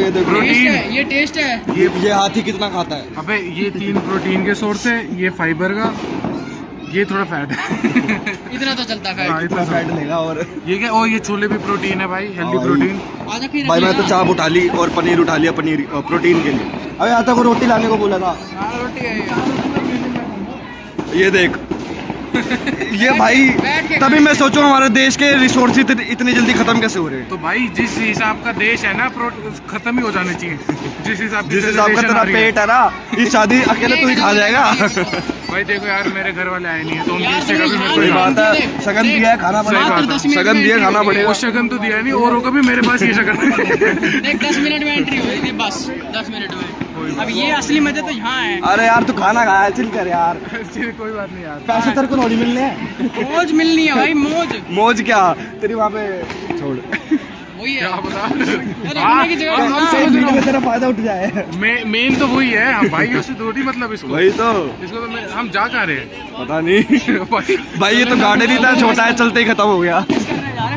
ये देखो प्रोटीन, ये टेस्ट है। ये हाथी कितना खाता है। अबे ये 3 प्रोटीन के सोर्स है, ये फाइबर का, ये थोड़ा फैट है। इतना तो चलता है हाँ, इतना फैट लेगा। और ये क्या, और ये छोले भी प्रोटीन है भाई, हेल्दी प्रोटीन। भाई मैं तो चाप उठा ली और पनीर उठा लिया, पनीर प्रोटीन के लिए। अबे आता को रोटी लाने को बोला था। रोटी है ये देख ये भाई, तभी मैं सोचूं हमारे देश के रिसोर्स इतनी जल्दी खत्म कैसे हो रहे हैं। तो भाई जिस हिसाब का देश है ना, खत्म ही हो जाने चाहिए। जिस हिसाब का तेरा पेट है ना, ये शादी अकेले तू ही खा जाएगा। भाई देखो यार, मेरे घर वाले आए नहीं है तो उनकी इससे कभी मेरे कोई को बात है, शगन दिया है खाना पड़ेगा। शगन दिया खाना पड़ेगा। वो शगन तो दिया नहीं, औरों का भी मेरे पास ये शगन है। 10 मिनट में एंट्री हुई बस, 10 मिनट में। अब ये असली मजा तो यहाँ है। अरे यार तू खाना खाया, चिल कर यार। कोई बात नहीं यार, पैसे तेरे को थोड़ी मिलने हैं। मौज मिलनी है भाई, मौज। मौज क्या तेरी वहाँ पे छोड़, वही है। क्या पता। रहने की जगह वीडियो में तेरा फायदा उठ जाए। मेन तो वही है। हम भाई उससे थोड़ी मतलब इसको, वही तो इसको तो हम जा कहाँ रहे हैं पता नहीं। भाई ये तो गार्डन ही था, छोटा है, चलते ही खत्म हो गया।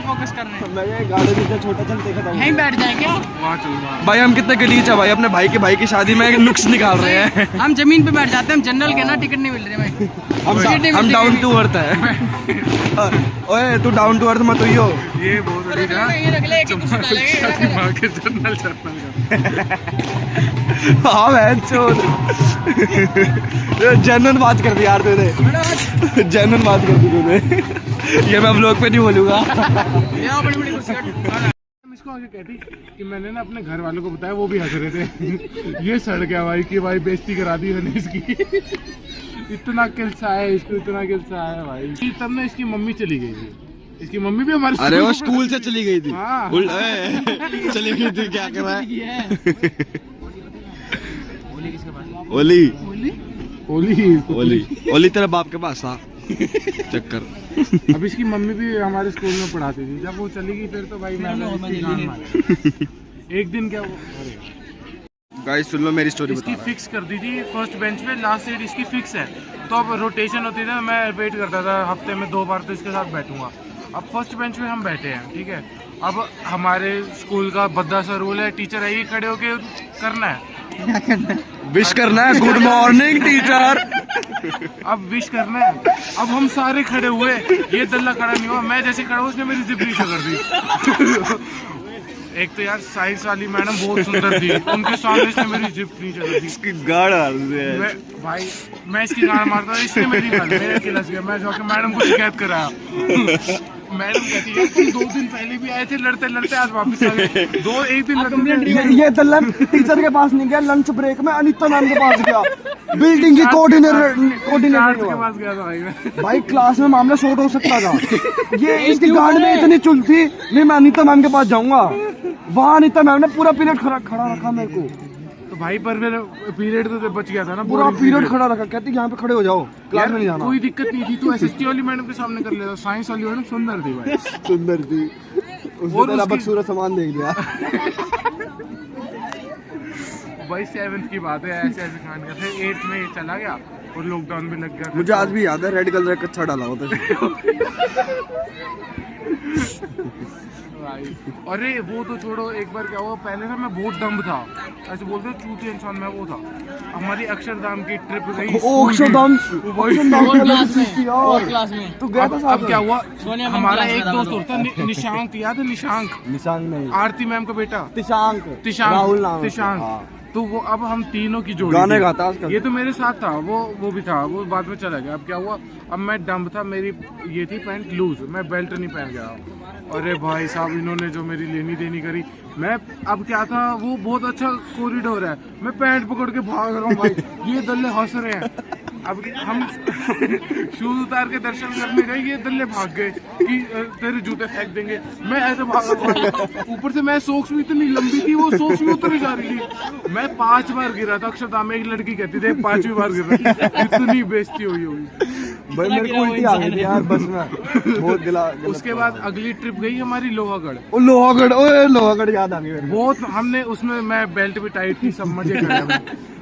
फोकस कर रहे हैं। मैं ये गार्डन ही था, छोटा, चलते खत्म हो यहीं बैठ जाए क्या? वहाँ चलूंगा। भाई हम कितने गलीच है भाई, अपने भाई की शादी में नुक्स निकाल रहे हैं। हम जमीन पे बैठ जाते हैं, हम जनरल के ना टिकट नहीं मिल रहे भाई। हम डाउन टू अर्थ है। ओए तू डाउन टू अर्थ मत हुई हो। ये बहुत बड़ी ना, ये रख ले, एक कुछ डालेंगे। जनरल हाँ जनरल बात कर दी यार तूने, जनरल बात कर दी तूने। ये मैं ब्लॉग पे नहीं बोलूंगा। इसको आगे कहती कि मैंने ना अपने घर वालों को बताया, वो भी हंस रहे थे। ये सड़ गया भाई कि भाई बेइज्जती करा दी मैंने इसकी। इतना किलसा है इसको, इतना किलसा है भाई। तब ना इसकी मम्मी चली गई थी, इसकी मम्मी भी हमारे, अरे वो स्कूल से चली गई थी। हाँ। चली गई थी, क्या कर रहा है। ओली ओली तेरे बाप के पास था चक्कर। अब इसकी मम्मी भी हमारे स्कूल में पढ़ाती थी, जब वो चली गई फिर तो भाई मैंने जान मारी। एक दिन क्या वो गाइस सुन लो मेरी स्टोरी इसकी फिक्स कर दी थी फर्स्ट बेंच पे, लास्ट सीट इसकी फिक्स है। तो अब रोटेशन होती थी, मैं वेट करता था हफ्ते में 2 बार तो इसके साथ बैठूंगा। अब फर्स्ट बेंच पे हम बैठे हैं, ठीक है। अब हमारे स्कूल का भद्दा सा रूल है, टीचर है, खड़े होके करना है, विश करना है, गुड मॉर्निंग टीचर। अब विश करना है। अब हम सारे खड़े हुए, ये दल्ला खड़ा नहीं हुआ, मैं जैसे खड़ा हुआ उसने मेरी जिप नीचे कर दी। एक तो यार साइंस वाली मैडम बहुत सुंदर थी, उनके सामने इसने मेरी जिप नीचे कर दी। इसकी गाड़ भाई मैं इसकी गाड़ मारता, इसने मेरी गाड़, मेरे खिलस गया। मैं जाके मैडम को शिकायत कराया। मैडम कहती है तुम 2 दिन पहले भी आए थे, लड़ते लड़ते आज वापस आ गए। एक दिन ये दल्लन टीचर के पास नहीं गया, लंच ब्रेक में अनिता मैम के पास गया, बिल्डिंग की कोऑर्डिनेटर के पास गया था भाई क्लास में मामला शॉर्ट हो सकता था। ये इसकी गार्ड में इतनी चुल थी, नहीं मैं अनिता मैम के पास जाऊंगा। वहाँ अनिता मैम ने पूरा पीरियड खड़ा रखा मेरे को। तो भाई पर मेरा पीरियड तो बच गया था ना, पूरा पीरियड खड़ा रखा, कहती यहाँ पे खड़े हो जाओ, क्लास में नहीं जाना। कोई दिक्कत नहीं थी, तू एसएसटी वाली मैडम के सामने कर लेता। साइंस वाली मैडम सुंदर थी भाई, सुंदर थी। उसने तेरा बदसूरत सामान देख लिया। भाई 7th की बात है, ऐसे ऐसे कांड करते। 8th में ये चला गया और लॉकडाउन भी लग गया। मुझे आज भी याद है, रेड कलर का कच्छा डाला होता अरे वो तो छोड़ो, एक बार क्या हुआ, पहले ना मैं बहुत डम्ब था, ऐसे बोलते चूती इंसान मैं वो था। हमारी अक्षरधाम की ट्रिप गई, अक्षरधाम क्लास में तू गया था। अब क्या हुआ, हमारा एक दोस्त होता निशांक, याद है निशांक? निशांक नहीं, आरती मैम का बेटा तिशांक राहुल नाम। तिशांक। तो वो अब हम तीनों की जोड़ी गाने गाता है। ये तो मेरे साथ था, वो भी था, वो बाद में चला गया। अब क्या हुआ, अब मैं डम्ब था, मेरी ये थी पैंट लूज, मैं बेल्ट नहीं पहन गया। अरे भाई साहब इन्होंने जो मेरी लेनी देनी करी। मैं अब क्या था, वो बहुत अच्छा कॉरिडोर है, मैं पैंट पकड़ के भाग रहा हूँ भाई, ये दल्ले हंस रहे हैं। अब हम शूज उतार के दर्शन करने गए, ये दल्ले भाग गए कि तेरे जूते फेंक देंगे। मैं ऐसे भागा, ऊपर से मैं सॉक्स भी इतनी लंबी थी, वो सॉक्स भी उतर जा रही थी। मैं 5 बार गिरा था, अक्षरधाम में एक लड़की कहती थी 5वीं बार गिरा, इतनी बेइज्जती हुई होगी भाई। मेरे को उल्टी आ गई थी यार बस में, बहुत गिला। उसके बाद अगली ट्रिप गई हमारी लोहागढ़। लोहागढ़ याद आ गई मेरे को। बहुत हमने उसमें, मैं बेल्ट भी टाइट थी, सब मजे करे।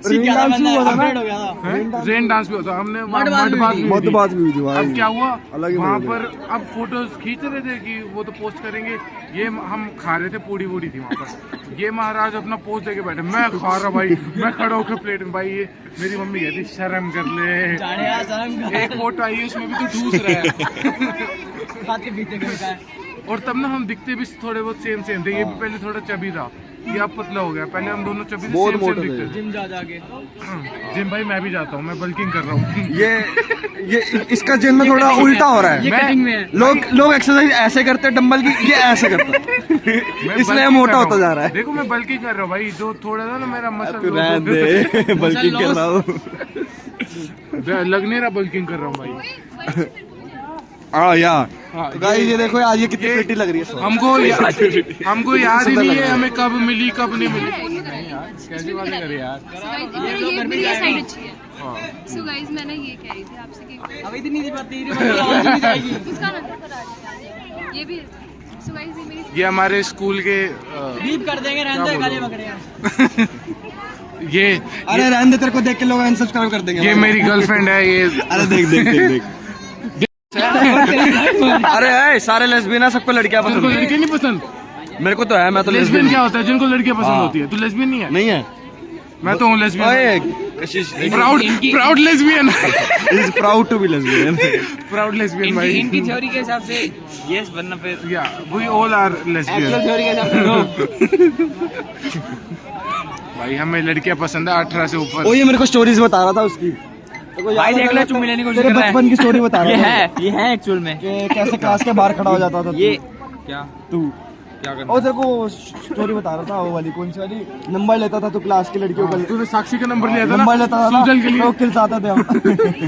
रेन डांस भी हुआ था ना? रेन डांस भी होता, हमने मडबाज भी हुई थी। मडबाज भी हुई थी भाई। अब क्या हुआ अलग ही वहाँ मजे पर, अब फोटोज खींच रहे थे कि वो तो पोस्ट करेंगे, ये हम खा रहे थे, पूड़ी वूड़ी थी वहाँ पर, ये महाराज अपना पोस्ट देके बैठे, मैं खा रहा भाई, मैं खड़ा होकर प्लेट में, भाई ये मेरी मम्मी कहती शर्म कर ले, एक फोटो आई है उसमें भी तो ठूस रहा है। और तब ना हम दिखते भी थोड़े बहुत सेम सेम थे, ये भी पहले थोड़ा चबी था, ये अब पतला हो गया, पहले हम दोनों चबी बहुत सेम सेम मोटे दिखते थे। थे। जिम जा जाके जिम भाई मैं भी जाता हूँ, मैं बल्किंग कर रहा हूँ। ये इसका जिम में थोड़ा उल्टा हो रहा ये है। कटिंग में है। लोग एक्सरसाइज ऐसे करते हैं डंबल की, ये ऐसे करता है। मैं इसलिए bulking मोटा कर होता हूँ। जा रहा है। देखो मैं बल्किंग कर रहा हूँ भाई, जो थोड़ा था ना मेरा मसल तू रहने दे, बल्कि कर रहा हूँ। लग नहीं रहा, बल्किंग कर रहा हूँ भाई। हाँ यार, हाँ, तो गाइस ये देखो आज ये कितनी प्रिटी लग रही है। हमको याद ही नहीं है हमें कब मिली कब नहीं मिली। कैसी बातें करी यार। मेरी ये साइड अच्छी है। हाँ। सो गाइस मैंने ये कह रही थी आपसे कि अब इतनी सी बात नहीं जाएगी। उसका नंबर बता दीजिए। ये भी सो गाइस ये मेरी ये हमारे स्कूल के बीप कर देंगे, रहने दो, गाली बकरे हैं। ये अरे रहने दे, तेरे को देख के लोग अनसब्सक्राइब कर देंगे। ये मेरी गर्लफ्रेंड है ये। अरे देख देख देख देख। अरे है, सारे लेस्बियन है, सबको लड़कियां तुमको पसंद है। लड़के नहीं पसंद? मेरे को तो है, मैं तो लेस्बियन लेस्बियन क्या होता है? जिनको लड़कियां पसंद हाँ। होती है। तू लेस्बियन नहीं है? नहीं है। मैं तो हूँ लेस्बियन। ओए Kashish proud lesbian. Is proud to be lesbian. Proud lesbian भाई। इनकी थ्योरी के हिसाब से यस, वरना फिर या we all are lesbian. Theory के हिसाब से नो। भाई हमें लड़कियां पसंद है 18 से ऊपर। ओ ये मेरे को स्टोरीज बता रहा था उसकी। भाई देख लो, चुम्मी लेने की कोशिश तेरे कर रहा है। बचपन की स्टोरी बता रहा था। ये है एक्चुअल में। कि कैसे क्लास के बाहर खड़ा हो जाता था ये तू। क्या तू क्या करना? और तेरे को स्टोरी बता रहा था, वो वाली कौन सी वाली, नंबर लेता था तू क्लास की लड़कियों का, तूने साक्षी का नंबर लिया था ना? नंबर लेता था ना, सुजल के लिए। तो खिलसाते थे हम।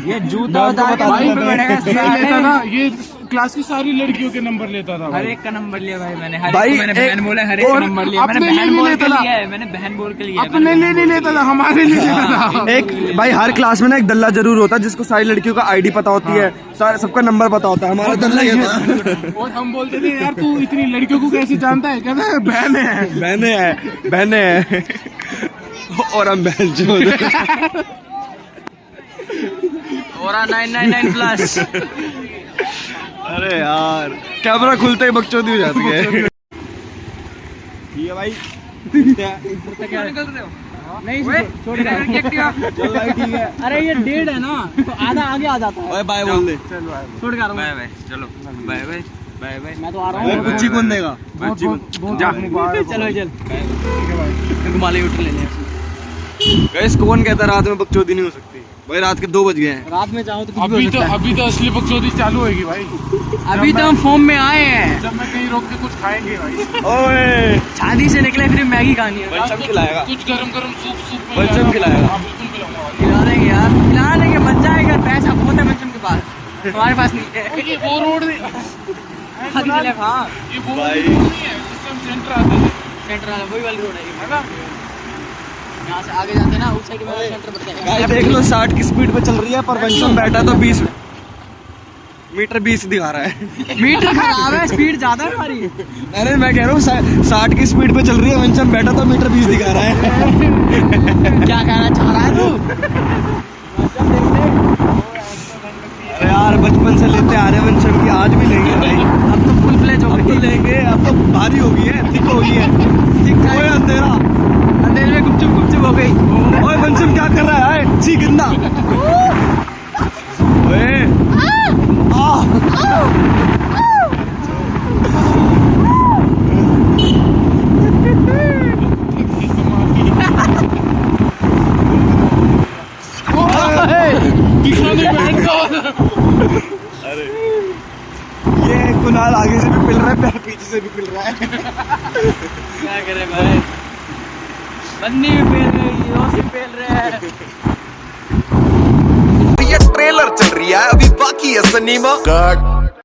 ये जूता मैं उनको उतार के बता भाई देता पे था। बैठेगा। ये लेता था, ये क्लास की सारी लड़कियों के नंबर लेता था हर भाई। एक का नंबर लिया भाई मैंने। हर भाई, एक को मैंने एक- बहन बोला, हर एक का और नंबर लिया। मैंने अपने लिए बहन नहीं बोल लेता के था। लिया है, मैंने बहन बोल के लिया है। अपने लिए नहीं लेता था, हमारे लिए लेता था। एक भाई हर क्लास में ना एक दल्ला जरूर होता है जिसको सारी लड़कियों का आईडी पता होती है, सबका नंबर पता होता है। हमारा दल्ला ये था। और हम बोलते थे यार तू इतनी लड़कियों को कैसे जानता है? कहता है बहन है। बहने हैं और हम बहन जो और 999 प्लस। अरे यार कैमरा खुलते ही बकचोदी हो जाती है। ठीक है भाई, क्या निकल रहे हो? नहीं छोड़ दे। चल भाई ठीक है। अरे ये डेढ़ है ना, तो आधा आगे आ जाता है। ओए बाय बोल दे। छोड़ कर बाय बाय। चलो बाय बाय बाय बाय। मैं तो आ रहा हूँ। बच्ची कौन देगा? जा चलो चल घुमा ले, उठ लेने। गाइस कौन कहता रात में बकचोदी नहीं हो सकती? भाई रात के 2 बज गए हैं। रात में जाऊँ तो कुछ भी हो सकता है। अभी तो असली बकचोदी चालू होगी भाई। अभी तो हम फॉर्म में आए हैं। जब मैं कहीं रोक के कुछ खाएंगे भाई। ओए शादी से निकले फिर मैगी खानी है। बलचम खिलाएगा। कुछ गरम गरम सूप बलचम खिलाएगा। हाँ, बिल्कुल खिलाऊंगा भाई। खिला देंगे यार, खिला देंगे, बच जाएगा। पैसा बहुत है बच्चों के पास, हमारे पास नहीं है। ये वो रोड नहीं, हाँ ये वो भाई। रोड नहीं है जिससे हम सेंटर आते थे, सेंटर वाला वही वाली रोड है। है ना? यहाँ से आगे जाते हैं ना, उस साइड में सेंटर पड़ता है। गाइस देख लो 60 की स्पीड पे चल रही है, पर वंशम बैठा तो 20 मीटर 20 दिखा रहा है। मीटर खराब है, स्पीड ज्यादा है हमारी। अरे मैं कह रहा हूँ 60 की स्पीड पे चल रही है, वंशम बैठा तो मीटर 20 दिखा रहा है। क्या कहना चाह रहा है तू? अरे यार बचपन से लेते आ रहे हैं वंशम की, आज भी लेंगे भाई। अब तो फुल फ्लेज हो अब तो गई। लेंगे, अब तो भारी हो गई है, थिक हो गई है। ठीक ओए अंधेरा, अंधेरे में गुपचुप हो गई। ओए वंशम क्या कर रहा है? सी गंदा। ओए ये कुणाल आगे से भी पिल रहा है, पीछे से भी पिल रहा है। क्या करे भाई, बन्नी भी पेल रही है, हीरो से पेल रहे हैं। ये ट्रेलर चल रही है, अभी बाकी है सिनेमा। कट